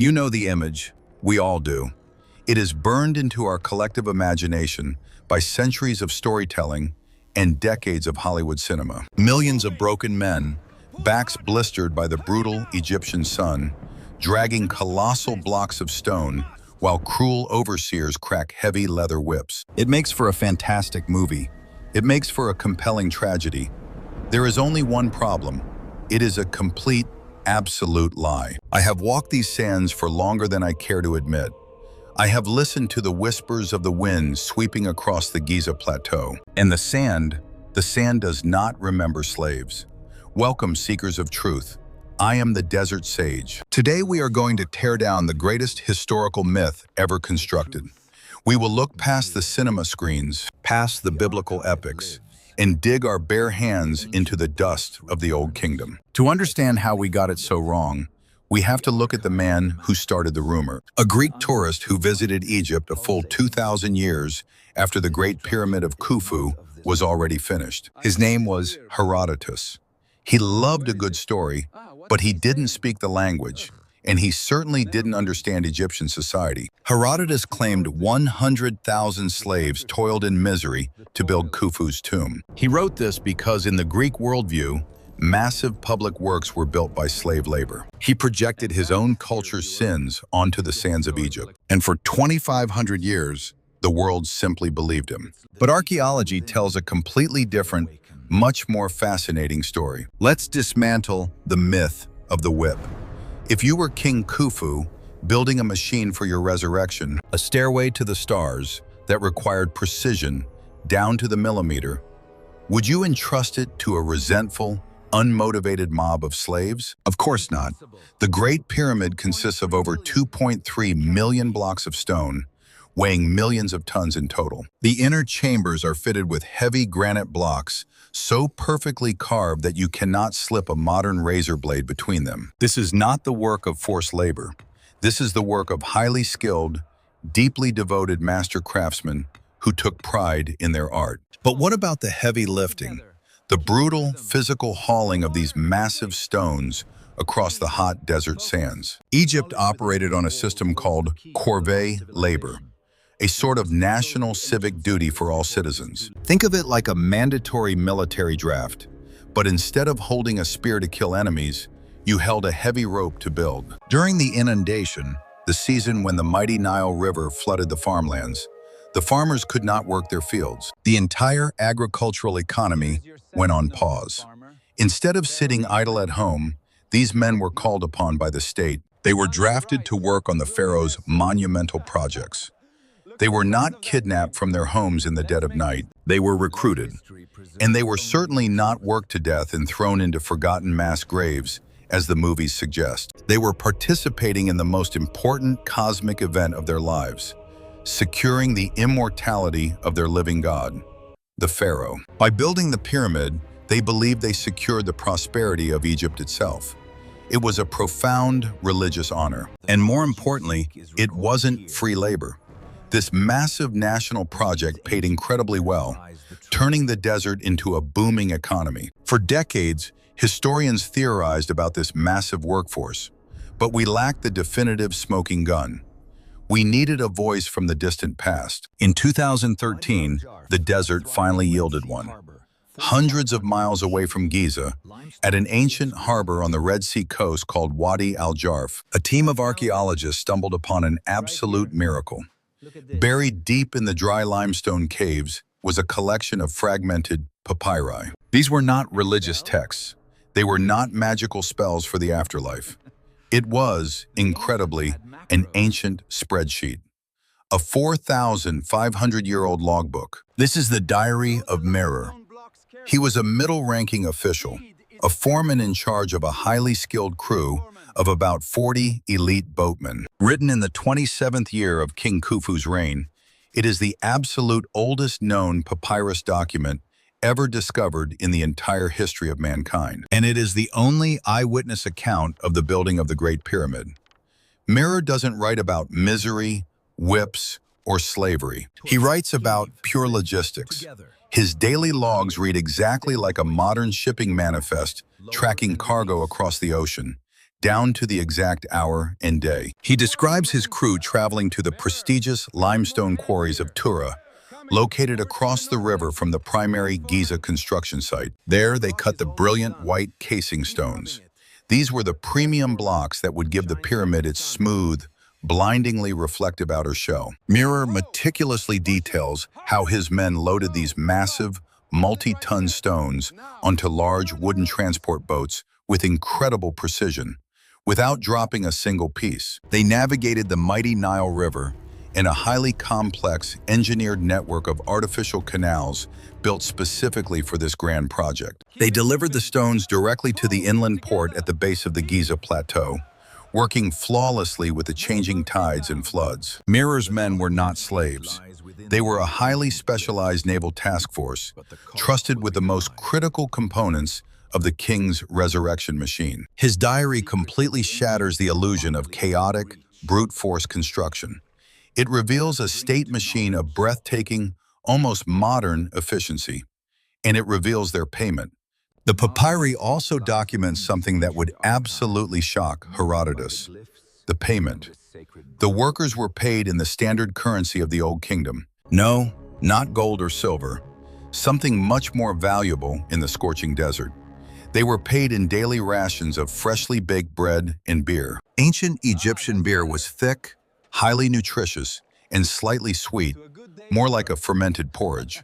You know the image. We all do. It is burned into our collective imagination by centuries of storytelling and decades of Hollywood cinema. Millions of broken men, backs blistered by the brutal Egyptian sun, dragging colossal blocks of stone while cruel overseers crack heavy leather whips. It makes for a fantastic movie. It makes for a compelling tragedy. There is only one problem. It is a complete, absolute lie. I have walked these sands for longer than I care to admit. I have listened to the whispers of the wind sweeping across the Giza Plateau. And the sand does not remember slaves. Welcome, seekers of truth. I am the desert sage. Today we are going to tear down the greatest historical myth ever constructed. We will look past the cinema screens, past the biblical epics, and dig our bare hands into the dust of the Old Kingdom. To understand how we got it so wrong, we have to look at the man who started the rumor. A Greek tourist who visited Egypt a full 2,000 years after the Great Pyramid of Khufu was already finished. His name was Herodotus. He loved a good story, but he didn't speak the language, and he certainly didn't understand Egyptian society. Herodotus claimed 100,000 slaves toiled in misery to build Khufu's tomb. He wrote this because in the Greek worldview, massive public works were built by slave labor. He projected his own culture's sins onto the sands of Egypt, and for 2,500 years, the world simply believed him. But archaeology tells a completely different, much more fascinating story. Let's dismantle the myth of the whip. If you were King Khufu, building a machine for your resurrection, a stairway to the stars that required precision down to the millimeter, would you entrust it to a resentful, unmotivated mob of slaves? Of course not. The Great Pyramid consists of over 2.3 million blocks of stone, weighing millions of tons in total. The inner chambers are fitted with heavy granite blocks so perfectly carved that you cannot slip a modern razor blade between them. This is not the work of forced labor. This is the work of highly skilled, deeply devoted master craftsmen who took pride in their art. But what about the heavy lifting? The brutal physical hauling of these massive stones across the hot desert sands. Egypt operated on a system called corvée labor, a sort of national civic duty for all citizens. Think of it like a mandatory military draft, but instead of holding a spear to kill enemies, you held a heavy rope to build. During the inundation, the season when the mighty Nile River flooded the farmlands, the farmers could not work their fields. The entire agricultural economy went on pause. Instead of sitting idle at home, these men were called upon by the state. They were drafted to work on the pharaoh's monumental projects. They were not kidnapped from their homes in the dead of night. They were recruited. And they were certainly not worked to death and thrown into forgotten mass graves, as the movies suggest. They were participating in the most important cosmic event of their lives, securing the immortality of their living god, the pharaoh. By building the pyramid, they believed they secured the prosperity of Egypt itself. It was a profound religious honor. And more importantly, it wasn't free labor. This massive national project paid incredibly well, turning the desert into a booming economy. For decades, historians theorized about this massive workforce, but we lacked the definitive smoking gun. We needed a voice from the distant past. In 2013, the desert finally yielded one. Hundreds of miles away from Giza, at an ancient harbor on the Red Sea coast called Wadi al-Jarf, a team of archaeologists stumbled upon an absolute miracle. Buried deep in the dry limestone caves was a collection of fragmented papyri. These were not religious texts. They were not magical spells for the afterlife. It was, incredibly, an ancient spreadsheet. A 4,500-year-old logbook. This is the diary of Merer. He was a middle-ranking official, a foreman in charge of a highly skilled crew of about 40 elite boatmen. Written in the 27th year of King Khufu's reign, it is the absolute oldest known papyrus document ever discovered in the entire history of mankind. And it is the only eyewitness account of the building of the Great Pyramid. Merer doesn't write about misery, whips, or slavery. He writes about pure logistics. His daily logs read exactly like a modern shipping manifest tracking cargo across the ocean, down to the exact hour and day. He describes his crew traveling to the prestigious limestone quarries of Tura, located across the river from the primary Giza construction site. There, they cut the brilliant white casing stones. These were the premium blocks that would give the pyramid its smooth, blindingly reflective outer shell. Mirror meticulously details how his men loaded these massive, multi-ton stones onto large wooden transport boats with incredible precision, without dropping a single piece. They navigated the mighty Nile River in a highly complex, engineered network of artificial canals built specifically for this grand project. They delivered the stones directly to the inland port at the base of the Giza Plateau, working flawlessly with the changing tides and floods. Mirror's men were not slaves. They were a highly specialized naval task force, trusted with the most critical components of the king's resurrection machine. His diary completely shatters the illusion of chaotic, brute force construction. It reveals a state machine of breathtaking, almost modern efficiency, and it reveals their payment. The papyri also documents something that would absolutely shock Herodotus: the payment. The workers were paid in the standard currency of the Old Kingdom. No, not gold or silver, something much more valuable in the scorching desert. They were paid in daily rations of freshly baked bread and beer. Ancient Egyptian beer was thick, highly nutritious, and slightly sweet, more like a fermented porridge.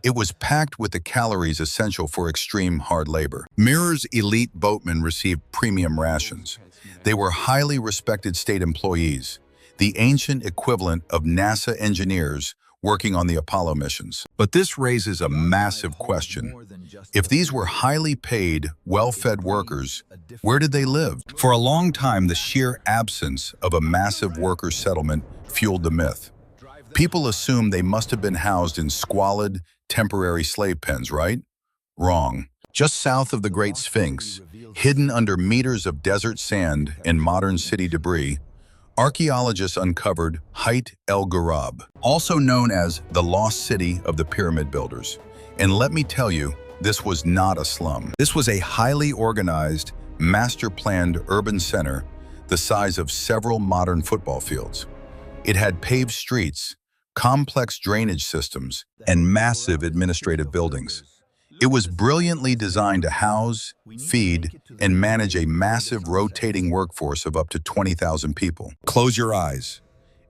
It was packed with the calories essential for extreme hard labor. Mirror's elite boatmen received premium rations. They were highly respected state employees, the ancient equivalent of NASA engineers working on the Apollo missions. But this raises a massive question. If these were highly paid, well-fed workers, where did they live? For a long time, the sheer absence of a massive worker settlement fueled the myth. People assumed they must have been housed in squalid, temporary slave pens, right? Wrong. Just south of the Great Sphinx, hidden under meters of desert sand and modern city debris, archaeologists uncovered Heit el-Ghurab, also known as the lost city of the pyramid builders. And let me tell you, this was not a slum. This was a highly organized, master-planned urban center the size of several modern football fields. It had paved streets, complex drainage systems, and massive administrative buildings. It was brilliantly designed to house, feed, and manage a massive rotating workforce of up to 20,000 people. Close your eyes.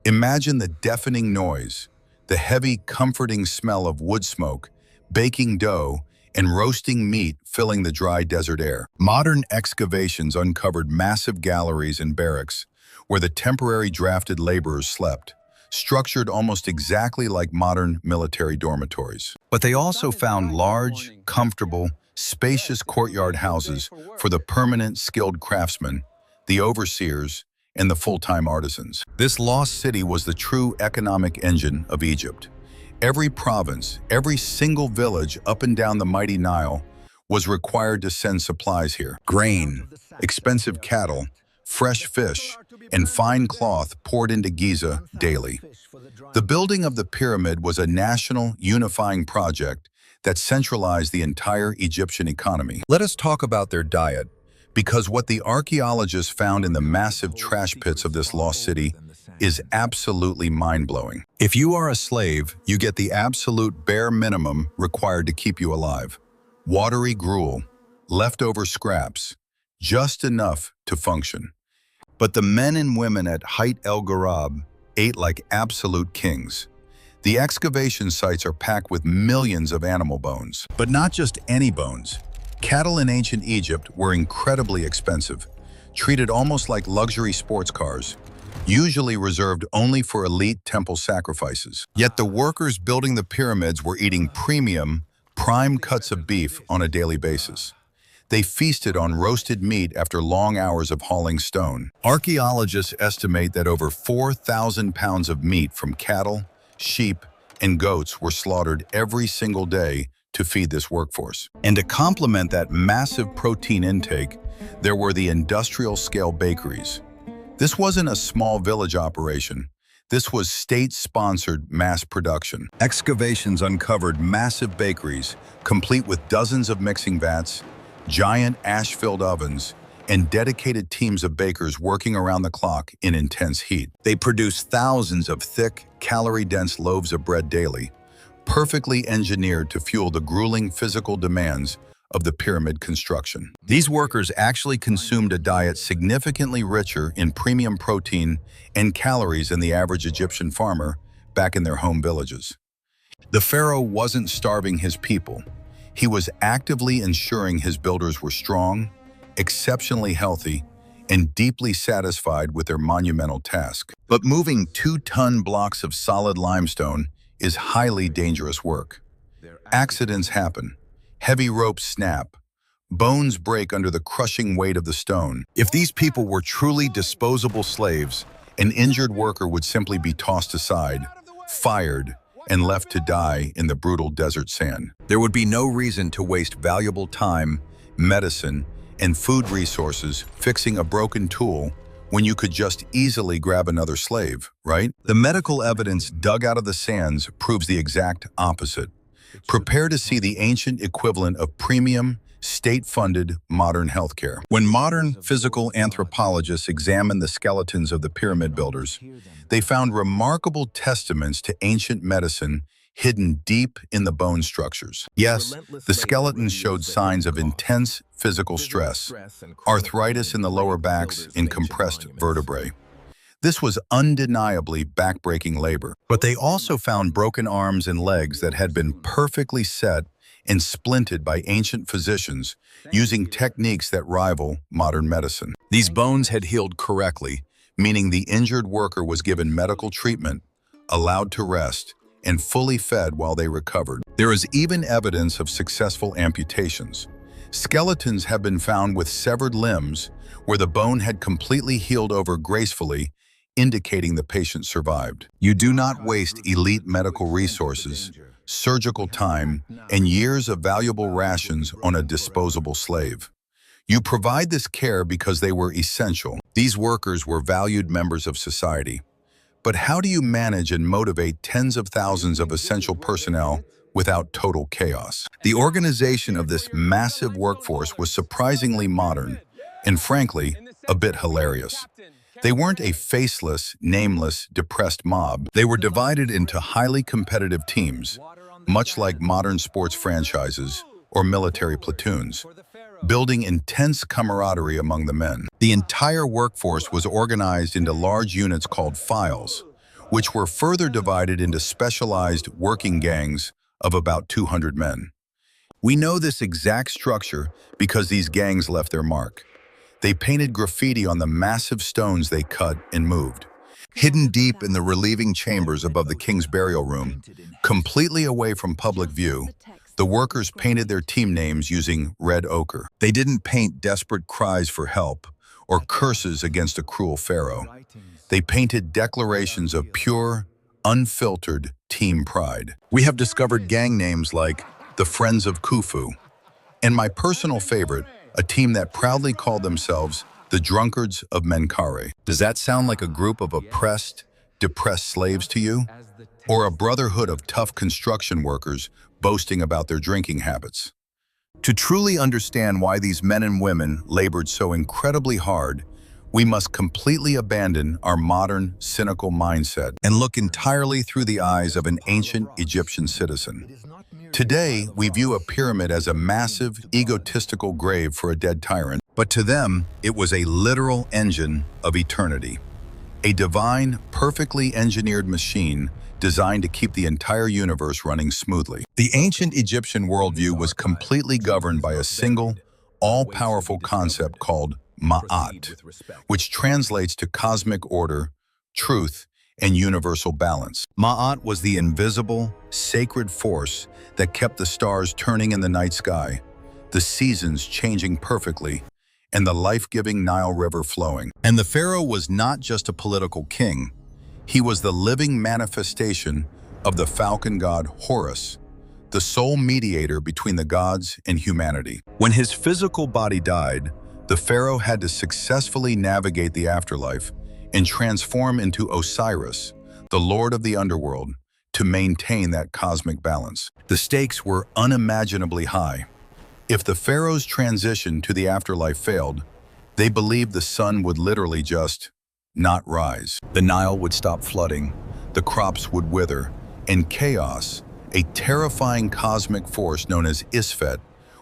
Imagine the deafening noise, the heavy, comforting smell of wood smoke, baking dough, and roasting meat filling the dry desert air. Modern excavations uncovered massive galleries and barracks where the temporary drafted laborers slept, structured almost exactly like modern military dormitories. But they also found large, comfortable, spacious courtyard houses for the permanent skilled craftsmen, the overseers, and the full-time artisans. This lost city was the true economic engine of Egypt. Every province, every single village up and down the mighty Nile was required to send supplies here. Grain, expensive cattle, fresh fish, and fine cloth poured into Giza daily. The building of the pyramid was a national, unifying project that centralized the entire Egyptian economy. Let us talk about their diet, because what the archaeologists found in the massive trash pits of this lost city is absolutely mind-blowing. If you are a slave, you get the absolute bare minimum required to keep you alive. Watery gruel, leftover scraps, just enough to function. But the men and women at Heit el-Ghurab ate like absolute kings. The excavation sites are packed with millions of animal bones. But not just any bones. Cattle in ancient Egypt were incredibly expensive, treated almost like luxury sports cars, usually reserved only for elite temple sacrifices. Yet the workers building the pyramids were eating premium, prime cuts of beef on a daily basis. They feasted on roasted meat after long hours of hauling stone. Archaeologists estimate that over 4,000 pounds of meat from cattle, sheep, and goats were slaughtered every single day to feed this workforce. And to complement that massive protein intake, there were the industrial-scale bakeries. This wasn't a small village operation. This was state-sponsored mass production. Excavations uncovered massive bakeries, complete with dozens of mixing vats, giant ash-filled ovens, and dedicated teams of bakers working around the clock in intense heat. They produced thousands of thick, calorie-dense loaves of bread daily, perfectly engineered to fuel the grueling physical demands of the pyramid construction. These workers actually consumed a diet significantly richer in premium protein and calories than the average Egyptian farmer back in their home villages. The pharaoh wasn't starving his people. He was actively ensuring his builders were strong, exceptionally healthy, and deeply satisfied with their monumental task. But moving 2-ton blocks of solid limestone is highly dangerous work. Accidents happen. Heavy ropes snap. Bones break under the crushing weight of the stone. If these people were truly disposable slaves, an injured worker would simply be tossed aside, fired, and left to die in the brutal desert sand. There would be no reason to waste valuable time, medicine, and food resources fixing a broken tool when you could just easily grab another slave, right? The medical evidence dug out of the sands proves the exact opposite. Prepare to see the ancient equivalent of premium, state-funded modern healthcare. When modern physical anthropologists examined the skeletons of the pyramid builders, they found remarkable testaments to ancient medicine hidden deep in the bone structures. Yes, the skeletons showed signs of intense physical stress, arthritis in the lower backs and compressed vertebrae. This was undeniably backbreaking labor. But they also found broken arms and legs that had been perfectly set and splinted by ancient physicians using techniques that rival modern medicine. These bones had healed correctly, meaning the injured worker was given medical treatment, allowed to rest, and fully fed while they recovered. There is even evidence of successful amputations. Skeletons have been found with severed limbs where the bone had completely healed over gracefully, indicating the patient survived. You do not waste elite medical resources, surgical time, and years of valuable rations on a disposable slave. You provide this care because they were essential. These workers were valued members of society. But how do you manage and motivate tens of thousands of essential personnel without total chaos? The organization of this massive workforce was surprisingly modern and, frankly, a bit hilarious. They weren't a faceless, nameless, depressed mob. They were divided into highly competitive teams, much like modern sports franchises or military platoons, building intense camaraderie among the men. The entire workforce was organized into large units called files, which were further divided into specialized working gangs of about 200 men. We know this exact structure because these gangs left their mark. They painted graffiti on the massive stones they cut and moved. Hidden deep in the relieving chambers above the king's burial room, completely away from public view, the workers painted their team names using red ochre. They didn't paint desperate cries for help or curses against a cruel pharaoh. They painted declarations of pure, unfiltered team pride. We have discovered gang names like the Friends of Khufu, and my personal favorite, a team that proudly called themselves the Drunkards of Menkaure. Does that sound like a group of oppressed, depressed slaves to you? Or a brotherhood of tough construction workers boasting about their drinking habits? To truly understand why these men and women labored so incredibly hard, we must completely abandon our modern, cynical mindset and look entirely through the eyes of an ancient Egyptian citizen. Today, we view a pyramid as a massive, egotistical grave for a dead tyrant, but to them, it was a literal engine of eternity. A divine, perfectly engineered machine designed to keep the entire universe running smoothly. The ancient Egyptian worldview was completely governed by a single, all-powerful concept called Ma'at, which translates to cosmic order, truth, and universal balance. Ma'at was the invisible, sacred force that kept the stars turning in the night sky, the seasons changing perfectly, and the life-giving Nile River flowing. And the pharaoh was not just a political king. He was the living manifestation of the falcon god Horus, the sole mediator between the gods and humanity. When his physical body died, the pharaoh had to successfully navigate the afterlife and transform into Osiris, the lord of the underworld, to maintain that cosmic balance. The stakes were unimaginably high. If the pharaoh's transition to the afterlife failed, They believed the sun would literally just not rise. The Nile would stop flooding, the crops would wither, and chaos, a terrifying cosmic force known as Isfet,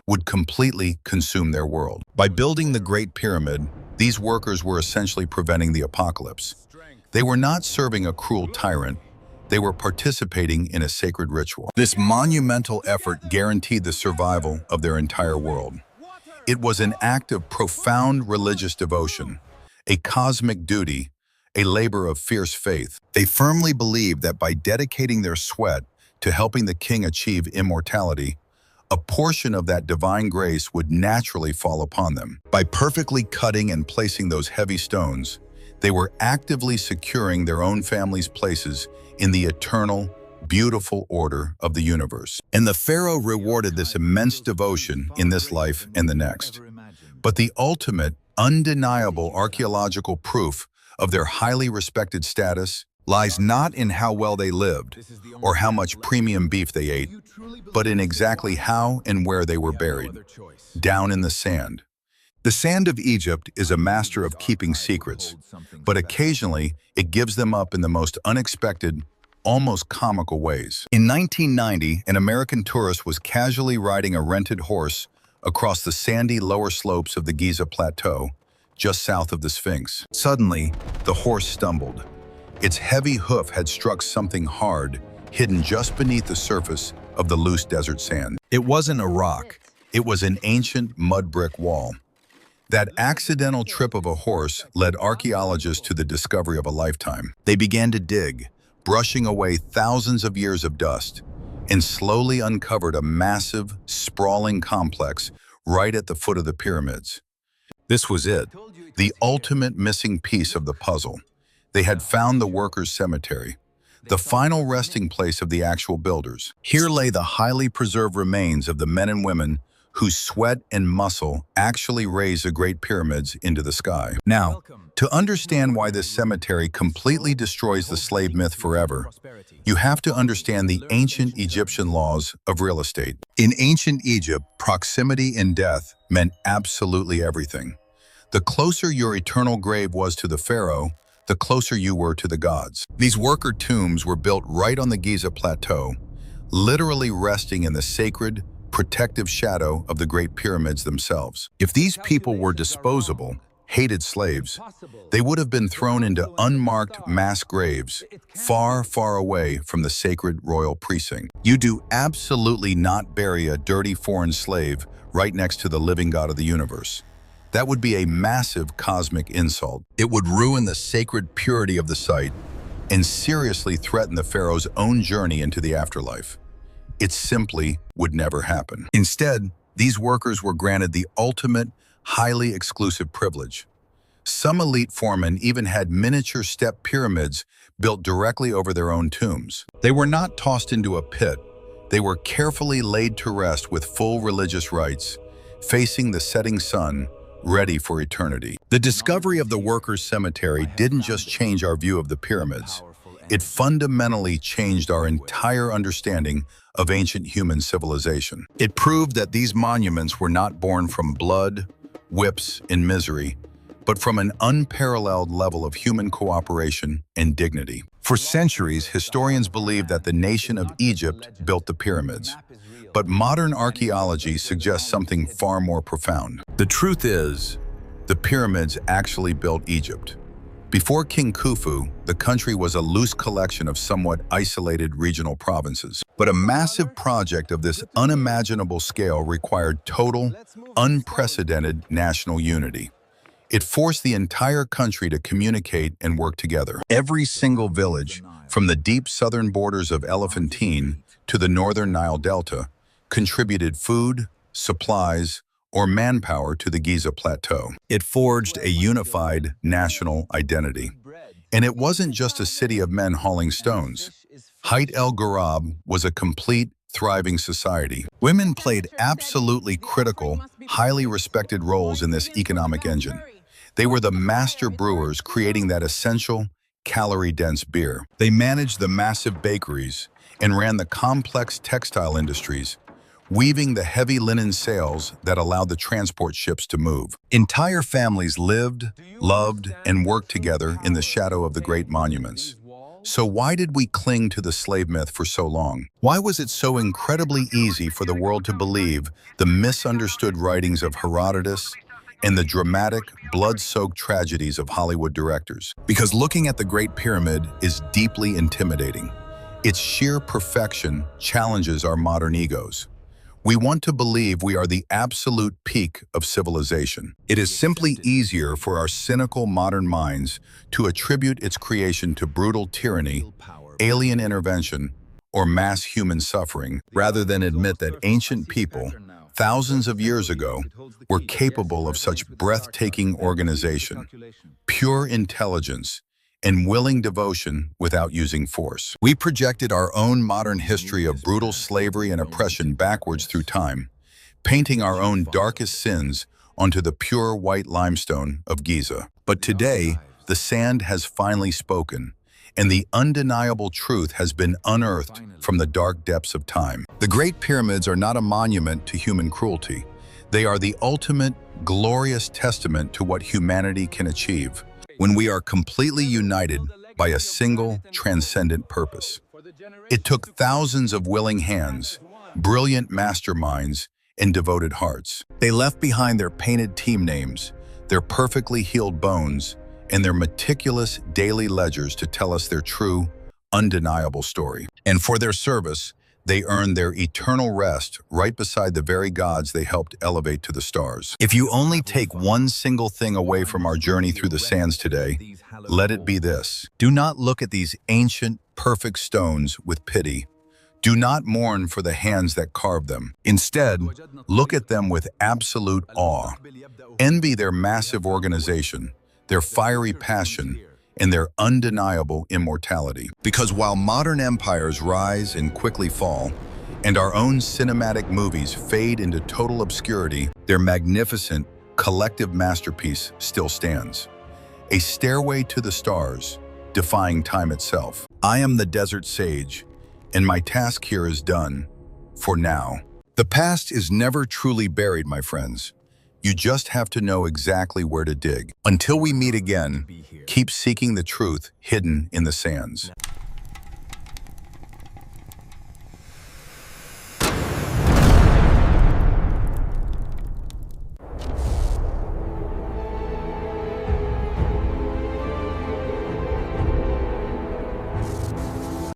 would completely consume their world. By building the Great Pyramid, these workers were essentially preventing the apocalypse. They were not serving a cruel tyrant, they were participating in a sacred ritual. This monumental effort guaranteed the survival of their entire world. It was an act of profound religious devotion, a cosmic duty, a labor of fierce faith. They firmly believed that by dedicating their sweat to helping the king achieve immortality, a portion of that divine grace would naturally fall upon them. By perfectly cutting and placing those heavy stones, they were actively securing their own family's places in the eternal, beautiful order of the universe. And the pharaoh rewarded this immense devotion in this life and the next. But the ultimate, undeniable archaeological proof of their highly respected status lies not in how well they lived or how much premium beef they ate, but in exactly how and where they were buried, down in the sand. The sand of Egypt is a master of keeping secrets, but occasionally it gives them up in the most unexpected, almost comical ways. In 1990, an American tourist was casually riding a rented horse across the sandy lower slopes of the Giza Plateau, just south of the Sphinx. Suddenly, the horse stumbled. Its heavy hoof had struck something hard, hidden just beneath the surface of the loose desert sand. It wasn't a rock. It was an ancient mud brick wall. That accidental trip of a horse led archaeologists to the discovery of a lifetime. They began to dig, brushing away thousands of years of dust, and slowly uncovered a massive, sprawling complex right at the foot of the pyramids. This was it, the ultimate missing piece of the puzzle. They had found the workers' cemetery, the final resting place of the actual builders. Here lay the highly preserved remains of the men and women whose sweat and muscle actually raised the Great Pyramids into the sky. Now, to understand why this cemetery completely destroys the slave myth forever, you have to understand the ancient Egyptian laws of real estate. In ancient Egypt, proximity in death meant absolutely everything. The closer your eternal grave was to the pharaoh, the closer you were to the gods. These worker tombs were built right on the Giza Plateau, literally resting in the sacred, protective shadow of the Great Pyramids themselves. If these people were disposable, hated slaves, they would have been thrown into unmarked mass graves, far, far away from the sacred royal precinct. You do absolutely not bury a dirty foreign slave right next to the living God of the universe. That would be a massive cosmic insult. It would ruin the sacred purity of the site and seriously threaten the pharaoh's own journey into the afterlife. It simply would never happen. Instead, these workers were granted the ultimate, highly exclusive privilege. Some elite foremen even had miniature step pyramids built directly over their own tombs. They were not tossed into a pit. They were carefully laid to rest with full religious rites, facing the setting sun, ready for eternity. The discovery of the workers' cemetery didn't just change our view of the pyramids. It fundamentally changed our entire understanding of ancient human civilization. It proved that these monuments were not born from blood, whips, and misery, but from an unparalleled level of human cooperation and dignity. For centuries, historians believed that the nation of Egypt built the pyramids. But modern archaeology suggests something far more profound. The truth is, the pyramids actually built Egypt. Before King Khufu, the country was a loose collection of somewhat isolated regional provinces. But a massive project of this unimaginable scale required total, unprecedented national unity. It forced the entire country to communicate and work together. Every single village, from the deep southern borders of Elephantine to the northern Nile Delta, contributed food, supplies, or manpower to the Giza Plateau. It forged a unified national identity. And it wasn't just a city of men hauling stones. Heit el-Ghurab was a complete, thriving society. Women played absolutely critical, highly respected roles in this economic engine. They were the master brewers creating that essential, calorie-dense beer. They managed the massive bakeries and ran the complex textile industries, weaving the heavy linen sails that allowed the transport ships to move. Entire families lived, loved, and worked together in the shadow of the great monuments. So why did we cling to the slave myth for so long? Why was it so incredibly easy for the world to believe the misunderstood writings of Herodotus and the dramatic, blood-soaked tragedies of Hollywood directors? Because looking at the Great Pyramid is deeply intimidating. Its sheer perfection challenges our modern egos. We want to believe we are the absolute peak of civilization. It is simply easier for our cynical modern minds to attribute its creation to brutal tyranny, alien intervention, or mass human suffering, rather than admit that ancient people, thousands of years ago, were capable of such breathtaking organization, pure intelligence, and willing devotion without using force. We projected our own modern history of brutal slavery and oppression backwards through time, painting our own darkest sins onto the pure white limestone of Giza. But today, the sand has finally spoken, and the undeniable truth has been unearthed from the dark depths of time. The Great Pyramids are not a monument to human cruelty. They are the ultimate, glorious testament to what humanity can achieve when we are completely united by a single, transcendent purpose. It took thousands of willing hands, brilliant masterminds, and devoted hearts. They left behind their painted team names, their perfectly healed bones, and their meticulous daily ledgers to tell us their true, undeniable story. And for their service, they earned their eternal rest right beside the very gods they helped elevate to the stars. If you only take one single thing away from our journey through the sands today, let it be this. Do not look at these ancient, perfect stones with pity. Do not mourn for the hands that carved them. Instead, look at them with absolute awe. Envy their massive organization, their fiery passion, and their undeniable immortality. Because while modern empires rise and quickly fall, and our own cinematic movies fade into total obscurity, their magnificent, collective masterpiece still stands. A stairway to the stars, defying time itself. I am the desert sage, and my task here is done, for now. The past is never truly buried, my friends. You just have to know exactly where to dig. Until we meet again, keep seeking the truth hidden in the sands.